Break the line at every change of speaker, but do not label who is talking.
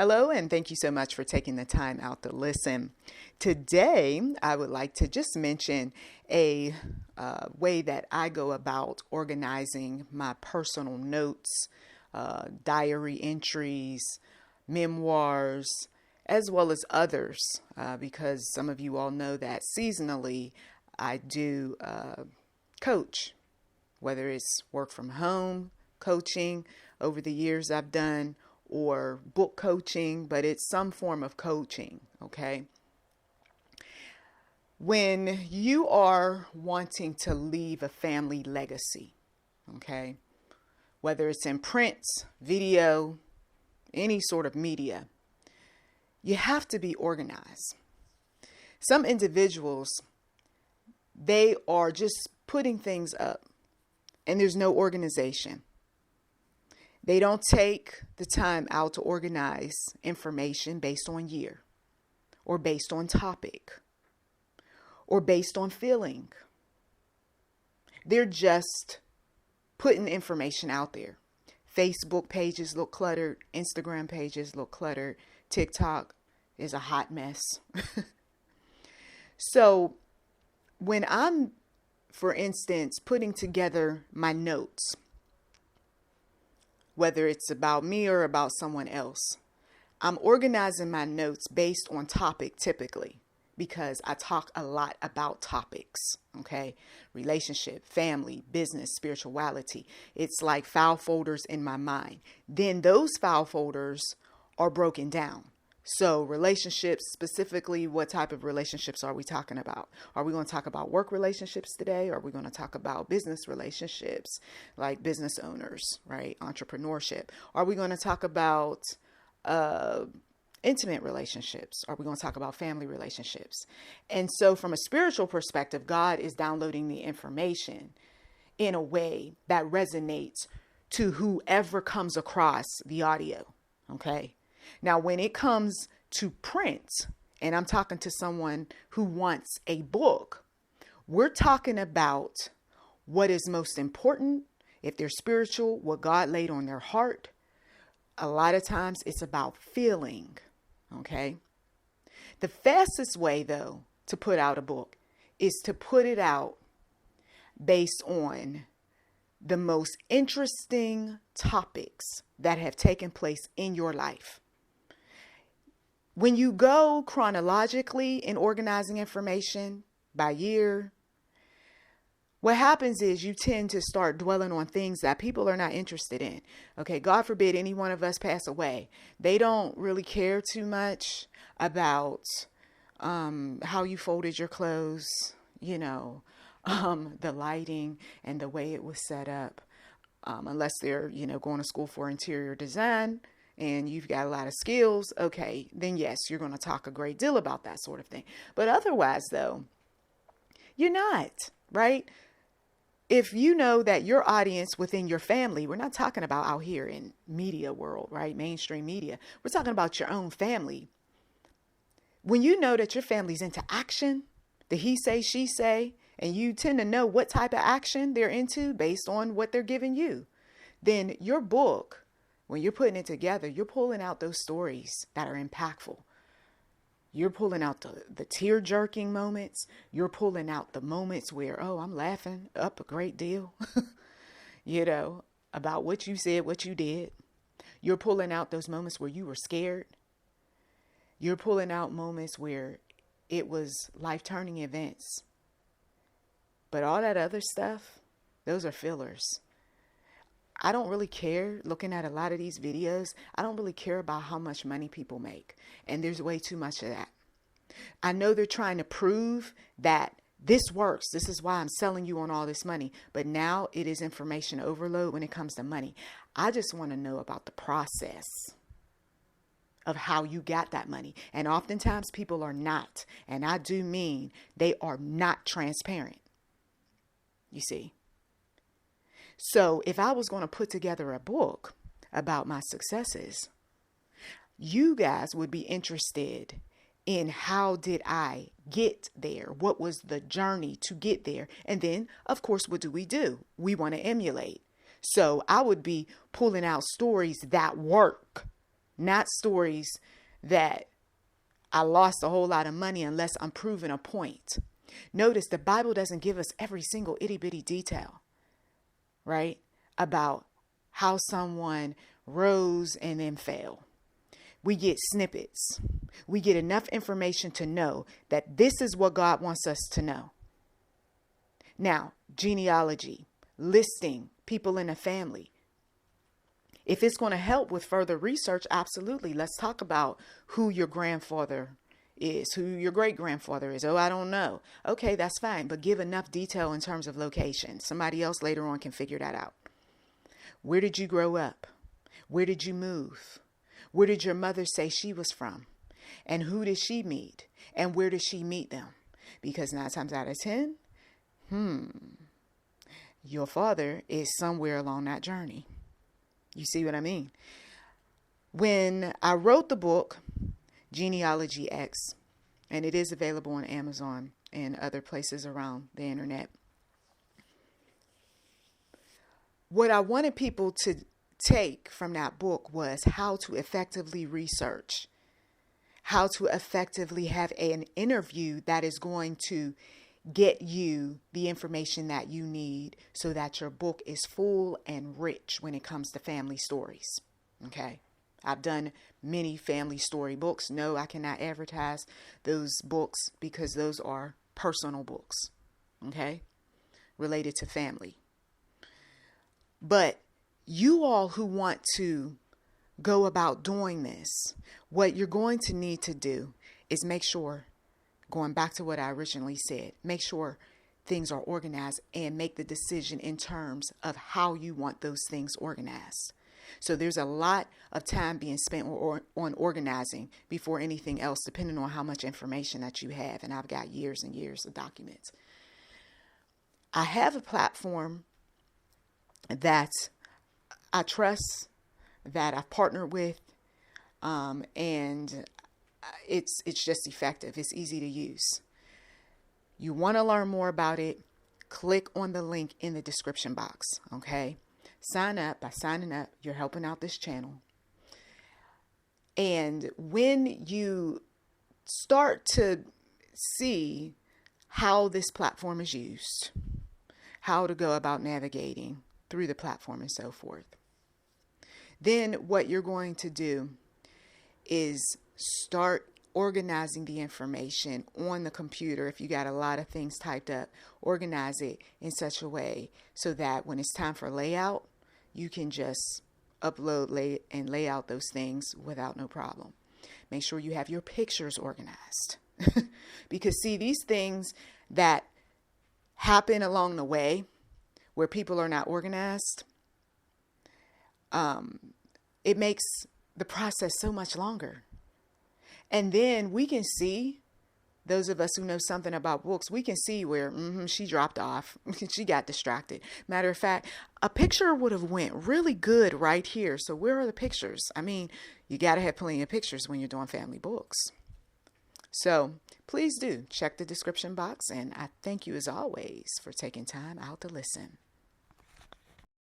Hello, and thank you so much for taking the time out to listen. Today, I would like to just mention a way that I go about organizing my personal notes, diary entries, memoirs, as well as others, because some of you all know that seasonally I do coach, whether it's work from home coaching over the years I've done, or book coaching, but it's some form of coaching, okay? When you are wanting to leave a family legacy, okay, whether it's in print, video, any sort of media, you have to be organized. Some individuals, they are just putting things up and there's no organization. They don't take the time out to organize information based on year, or based on topic, or based on feeling. They're just putting information out there. Facebook pages look cluttered. Instagram pages look cluttered. TikTok is a hot mess. So when I'm, for instance, putting together my notes, whether it's about me or about someone else, I'm organizing my notes based on topic typically, because I talk a lot about topics, okay? Relationship, family, business, spirituality. It's like file folders in my mind. Then those file folders are broken down. So relationships, specifically, what type of relationships are we talking about? Are we going to talk about work relationships today? Are we going to talk about business relationships, like business owners, right? Entrepreneurship. Are we going to talk about intimate relationships? Are we going to talk about family relationships? And so from a spiritual perspective, God is downloading the information in a way that resonates to whoever comes across the audio, okay? Now, when it comes to print, and I'm talking to someone who wants a book, we're talking about what is most important. If they're spiritual, what God laid on their heart. A lot of times it's about feeling, okay? The fastest way, though, to put out a book is to put it out based on the most interesting topics that have taken place in your life. When you go chronologically in organizing information by year, what happens is you tend to start dwelling on things that people are not interested in. Okay, God forbid any one of us pass away. They don't really care too much about how you folded your clothes, the lighting and the way it was set up, unless they're, going to school for interior design. And you've got a lot of skills, okay, then yes, you're going to talk a great deal about that sort of thing. But otherwise, though, you're not, right? If you know that your audience within your family, we're not talking about out here in media world, right? Mainstream media. We're talking about your own family. When you know that your family's into action, the he say, she say, and you tend to know what type of action they're into based on what they're giving you, then your book, when you're putting it together, you're pulling out those stories that are impactful. You're pulling out the tear-jerking moments. You're pulling out the moments where, oh, I'm laughing up a great deal, about what you said, what you did. You're pulling out those moments where you were scared. You're pulling out moments where it was life-turning events. But all that other stuff, those are fillers. I don't really care, looking at a lot of these videos, I don't really care about how much money people make. And there's way too much of that. I know they're trying to prove that this works. This is why I'm selling you on all this money. But now it is information overload when it comes to money. I just want to know about the process of how you got that money. And oftentimes people are not. And I do mean they are not transparent. You see? So if I was going to put together a book about my successes, you guys would be interested in how did I get there? What was the journey to get there? And then, of course, what do? We want to emulate. So I would be pulling out stories that work, not stories that I lost a whole lot of money unless I'm proving a point. Notice the Bible doesn't give us every single itty bitty detail, right? About how someone rose and then fell. We get snippets. We get enough information to know that this is what God wants us to know. Now, genealogy, listing people in a family. If it's going to help with further research, absolutely. Let's talk about who your grandfather is, who your great-grandfather is. Oh, I don't know. Okay, that's fine. But give enough detail in terms of location. Somebody else later on can figure that out. Where did you grow up? Where did you move? Where did your mother say she was from? And who did she meet? And where did she meet them? Because 9 times out of 10, your father is somewhere along that journey. You see what I mean? When I wrote the book, Genealogy X, and it is available on Amazon and other places around the internet, what I wanted people to take from that book was how to effectively research, how to effectively have an interview that is going to get you the information that you need so that your book is full and rich when it comes to family stories. Okay. I've done many family story books. No, I cannot advertise those books because those are personal books. Okay. Related to family. But you all who want to go about doing this, what you're going to need to do is make sure, going back to what I originally said, make sure things are organized and make the decision in terms of how you want those things organized. So there's a lot of time being spent on organizing before anything else, depending on how much information that you have. And I've got years and years of documents. I have a platform that I trust, that I've partnered with, and it's just effective. It's easy to use. You want to learn more about it, click on the link in the description box, okay? Sign up. By signing up, you're helping out this channel. And when you start to see how this platform is used, how to go about navigating through the platform and so forth, then what you're going to do is start organizing the information on the computer. If you got a lot of things typed up, organize it in such a way so that when it's time for layout, you can just upload, lay out those things without no problem. Make sure you have your pictures organized. Because see, these things that happen along the way where people are not organized, it makes the process so much longer. And then we can see, those of us who know something about books, we can see where she dropped off. She got distracted. Matter of fact, a picture would have went really good right here. So where are the pictures? I mean, you got to have plenty of pictures when you're doing family books. So please do check the description box. And I thank you as always for taking time out to listen.